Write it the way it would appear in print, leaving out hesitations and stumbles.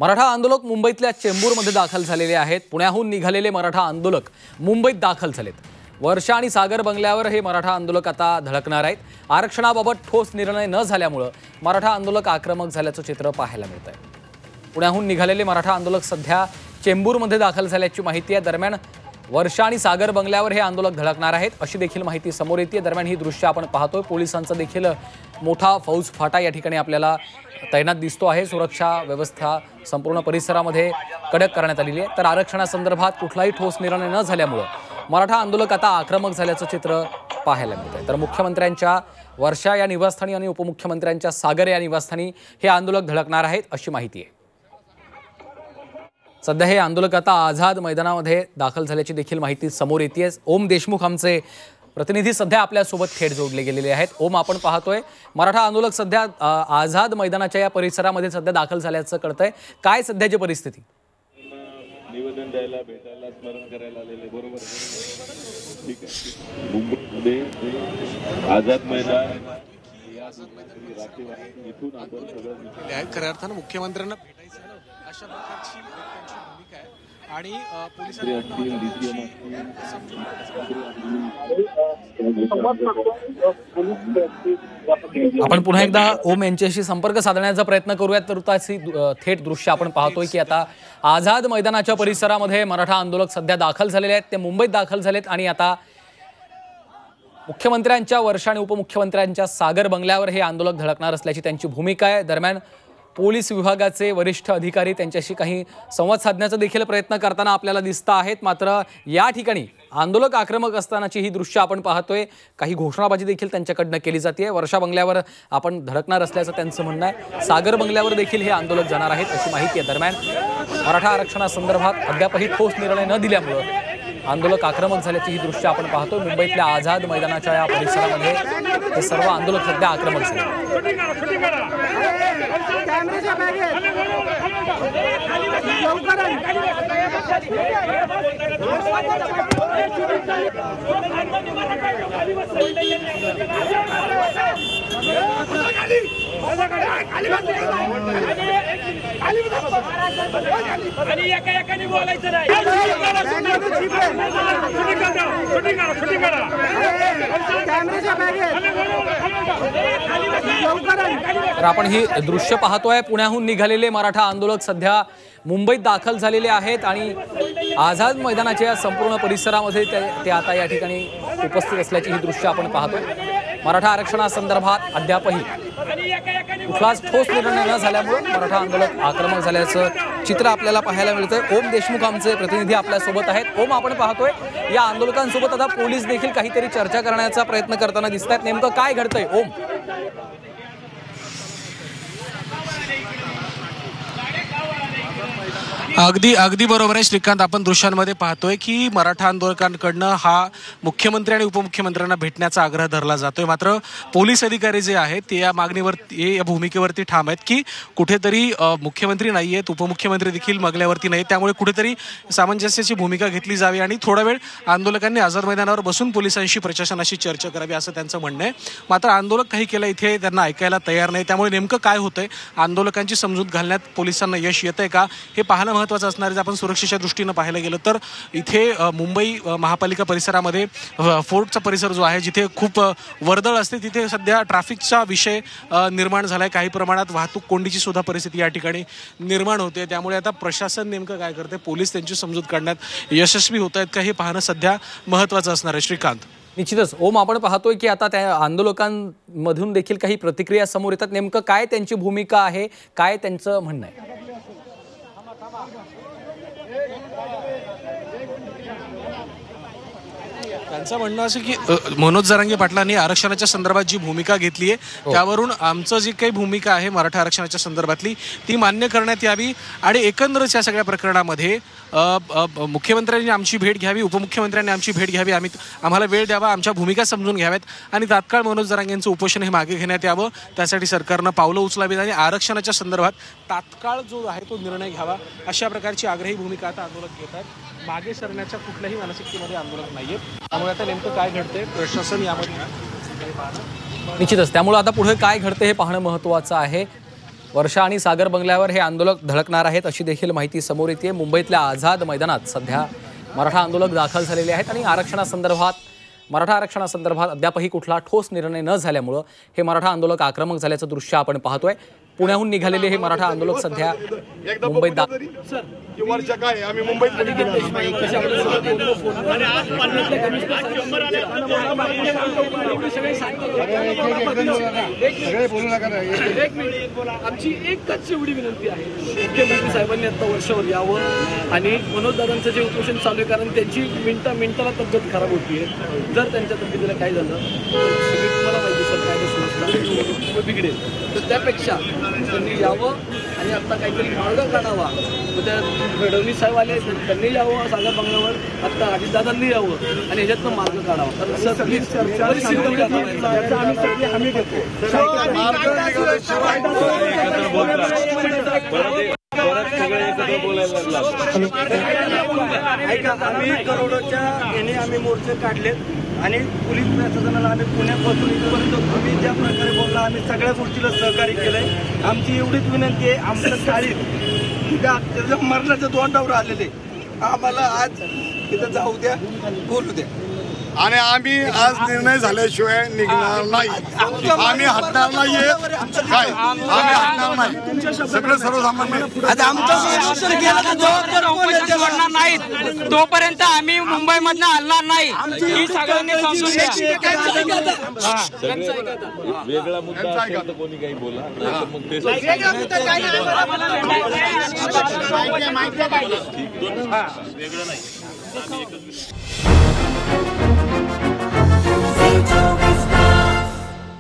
मराठा आंदोलक मुंबईतल्या चेंबूरमध्ये दाखल झालेले आहेत। पुण्याहून निघालेले मराठा आंदोलक मुंबईत दाखल झालेत। वर्षा आणि सागर बंगल्यावर हे मराठा आंदोलक आता धडकणार आहेत। आरक्षणाबाबत ठोस निर्णय न झाल्यामुळे मराठा आंदोलक आक्रमक झाल्याचं चित्र पाहायला मिळतंय। पुण्याहून निघालेले मराठा आंदोलक सध्या चेंबूरमध्ये दाखल झाल्याची माहिती आहे। दरम्यान वर्षा आणि सागर बंगल्यावर हे आंदोलक धडकणार आहेत अशी देखील माहिती समोर येते। दरम्यान ही दृश्य आपण पाहतोय। पोलिसांचा देखील मोठा फौज फाटा या ठिकाणी आपल्याला तैनात दिसतो आहे। सुरक्षा व्यवस्था संपूर्ण परिसरामध्ये कडक करण्यात आलेली आहे। तर आरक्षणासंदर्भात कुठलाही ठोस निर्णय न झाल्यामुळे मराठा आंदोलक आता आक्रमक झाल्याचं चित्र पाहायला मिळतंय। तर मुख्यमंत्र्यांच्या वर्षा या निवासस्थानी आणि उपमुख्यमंत्र्यांच्या सागर या निवासस्थानी हे आंदोलक धडकणार आहेत अशी माहिती आहे। सध्या हे आंदोलक आता आझाद मैदानामध्ये दाखल झाल्याची देखील माहिती समोर येते। ओम देशमुख आमचे प्रतिनिधी सध्या आपल्या सोबत थेट जोडले गेलेले आहेत। ओम, आपण पाहतोय मराठा आंदोलक सध्या आझाद मैदानाच्या या परिसरामध्ये सध्या दाखल झाल्याचं कळतंय। काय सध्याची परिस्थिती? निवेदन द्यायला भेटायला स्मरण करायला आलेले बरोबर ठीक आहे। मुंबईमध्ये आझाद मैदान इथून आपण सगळं खऱ्या अर्थानं मुख्यमंत्र्यांना भेटायचं अशा प्रकारची त्यांची भूमिका आहे आणि आपण पुन्हा एकदा ओम यांच्याशी संपर्क साधण्याचा प्रयत्न करूयात। तर त्याची थेट दृश्य आपण पाहतोय की आता आझाद मैदानाच्या परिसरामध्ये मराठा आंदोलक सध्या दाखल झालेले आहेत। ते मुंबईत दाखल झालेत आणि आता मुख्यमंत्र्यांच्या वर्षा आणि उपमुख्यमंत्र्यांच्या सागर बंगल्यावर हे आंदोलक धडकणार असल्याची त्यांची भूमिका आहे। दरम्यान पोलीस विभागाचे वरिष्ठ अधिकारी त्यांच्याशी काही संवाद साधण्याचा देखील प्रयत्न करताना आपल्याला दिसत आहेत। मात्र या ठिकाणी आंदोलक आक्रमक असतानाची ही दृश्य आपण पाहतोय। काही घोषणाबाजी देखील त्यांच्याकडनं केली जाते। वर्षा बंगल्यावर आपण धडकणार असल्याचं त्यांचं म्हणणं आहे। सागर बंगल्यावर देखील हे आंदोलक जाणार आहेत अशी माहिती आहे। दरम्यान मराठा आरक्षणासंदर्भात अद्यापही ठोस निर्णय न दिल्यामुळे आंदोलक आक्रमक झाल्याची ही दृश्य आपण पाहतोय। मुंबईतल्या आझाद मैदानाच्या या परिसरामध्ये हे सर्व आंदोलक सध्या आक्रमक झाले। तर आपण ही दृश्य पाहतोय। पुण्याहून निघालेले मराठा आंदोलक सध्या मुंबईत दाखल झालेले आहेत आणि आझाद मैदानाच्या या संपूर्ण परिसरामध्ये ते आता या ठिकाणी उपस्थित असल्याची ही दृश्य आपण पाहतोय। मराठा आरक्षणासंदर्भात अद्यापही कुठलाच ठोस निर्णय न झाल्यामुळे मराठा आंदोलक आक्रमक झाल्याचं चित्र आपल्याला पाहायला मिळतंय। ओम देशमुख आमचे प्रतिनिधी आपल्या सोबत आहेत। ओम, आपण पाहतोय या आंदोलकांसोबत आता पोलीस देखील काहीतरी चर्चा करण्याचा प्रयत्न करताना दिसत आहेत। नेमकं काय घडतंय ओम? अगदी बरोबर आहे श्रीकांत। आपण दृश्यांमध्ये पाहतोय की मराठा आंदोलकांकडनं हा मुख्यमंत्री आणि उपमुख्यमंत्र्यांना भेटण्याचा आग्रह धरला जातोय। मात्र पोलीस अधिकारी जे आहेत ते या मागणीवरती या भूमिकेवरती ठाम आहेत की कुठेतरी मुख्यमंत्री नाही आहेत, उपमुख्यमंत्री देखील मागल्यावरती नाही। त्यामुळे कुठेतरी सामंजस्याची भूमिका घेतली जावी आणि थोडा वेळ आंदोलकांनी आझाद मैदानावर बसून पोलिसांशी प्रशासनाशी चर्चा करावी असं त्यांचं म्हणणं आहे। मात्र आंदोलक काही केलं इथे त्यांना ऐकायला तयार नाही। त्यामुळे नेमकं काय होतंय, आंदोलकांची समजूत घालण्यात पोलिसांना यश येतंय का हे पाहणं महत्त्वाचं असणार आहे। आपण सुरक्षेच्या दृष्टीनं पाहायला गेलं तर इथे मुंबई महापालिका परिसरामध्ये फोर्टचा परिसर जो आहे जिथे खूप वर्दळ असते तिथे सध्या ट्रॅफिकचा विषय निर्माण झालाय। काही प्रमाणात वाहतूक कोंडीची सुद्धा परिस्थिती या ठिकाणी निर्माण होते। त्यामुळे आता प्रशासन नेमकं काय करते, पोलीस त्यांची समजूत काढण्यात यशस्वी होत आहेत का हे पाहणं सध्या महत्त्वाचं असणार आहे श्रीकांत। निश्चितच ओम, आपण पाहतोय की आता त्या आंदोलकांमधून देखील काही प्रतिक्रिया समोर येतात। नेमकं काय त्यांची भूमिका आहे, काय त्यांचं म्हणणं आहे? त्यांचं म्हणणं असं की मनोज जरांगे पाटलांनी आरक्षणाच्या संदर्भात जी भूमिका घेतली आहे त्यावरून आमचं जी काही भूमिका आहे मराठा आरक्षणाच्या संदर्भातली ती मान्य करण्यात यावी आणि एकंदरच या सगळ्या प्रकरणामध्ये मुख्यमंत्र्यांनी आमची भेट घ्यावी, उपमुख्यमंत्र्यांनी आमची भेट घ्यावी, आम्हाला वेळ द्यावा, आमच्या भूमिका समजून घ्याव्यात आणि तात्काळ मनोज जरांगेंचं उपोषण हे मागे घेण्यात यावं। त्यासाठी सरकारनं पावलं उचलावीत आणि आरक्षणाच्या संदर्भात तात्काळ जो आहे तो निर्णय घ्यावा अशा प्रकारची आग्रही भूमिका आता आंदोलक घेत आहेत। मागे सरण्याच्या कुठल्याही मानसिकतेमध्ये आंदोलक नाहीये। त्यामुळे आता नेमकं काय घडतंय प्रशासन यामध्ये निश्चितच त्यामुळे आता पुढे काय घडते हे पाहणं महत्त्वाचं आहे। वर्षा आणि सागर बंगल्यावर हे आंदोलक धडकणार आहेत अशी देखील माहिती समोर येते। मुंबईतल्या आझाद मैदानात सध्या मराठा आंदोलक दाखल झालेले आहेत आणि मराठा आरक्षणासंदर्भात अद्यापही कुठला ठोस निर्णय न झाल्यामुळे हे मराठा आंदोलक आक्रमक झाल्याचं दृश्य आपण पाहतोय। पुण्याहून निघालेले हे मराठा आंदोलक सध्या मुंबईत वर्षा काय आम्ही मुंबईत आमची एकच एवढी विनंती आहे, मुख्यमंत्री साहेबांनी आता वर्षावर यावं आणि मनोजदादांचं जे उपोषण चालू आहे, कारण त्यांची मिनिटाला तब्येत खराब होतीये। जर त्यांच्या तब्येतीला काय झालं तर सगळी तुम्हाला माहिती सर काय सुरक्षा बिघडेल, तर त्यापेक्षा त्यांनी यावं आणि आता काहीतरी मार्ग काढावा। त्या फडणवीस साहेब आले त्यांनी यावं सागर बंगल्यावर, आता अजितदादांनी यावं आणि ह्याच्यातनं मार्ग काढावा। कारण सर प्लीज आम्ही करोडोच्या याने आम्ही मोर्चे काढलेत आणि पोलीस प्रशासनाला आम्ही पुण्यापासून इथपर्यंत तुम्ही ज्या प्रकारे बोलला आम्ही सगळ्या गोष्टीला सहकार्य केलंय। आमची एवढीच विनंती आहे, आमचं तारीख त्याच्या मरणाच्या तोंडावर आलेले, आम्हाला आज इथं जाऊ द्या, बोलू द्या आणि आम्ही आज निर्णय झाल्याशिवाय निघणार नाही। आम्ही हटणार नाहीये, काय आम्ही हटणार नाही, सगळे सर्वसामान्य नाहीत तोपर्यंत आम्ही मुंबईमधनं हलणार नाही ही सगळ्यांनी समजून घ्या। वेगळा मुद्दा असेल तर कोणी काही बोला, मग ते वेगळं नाही।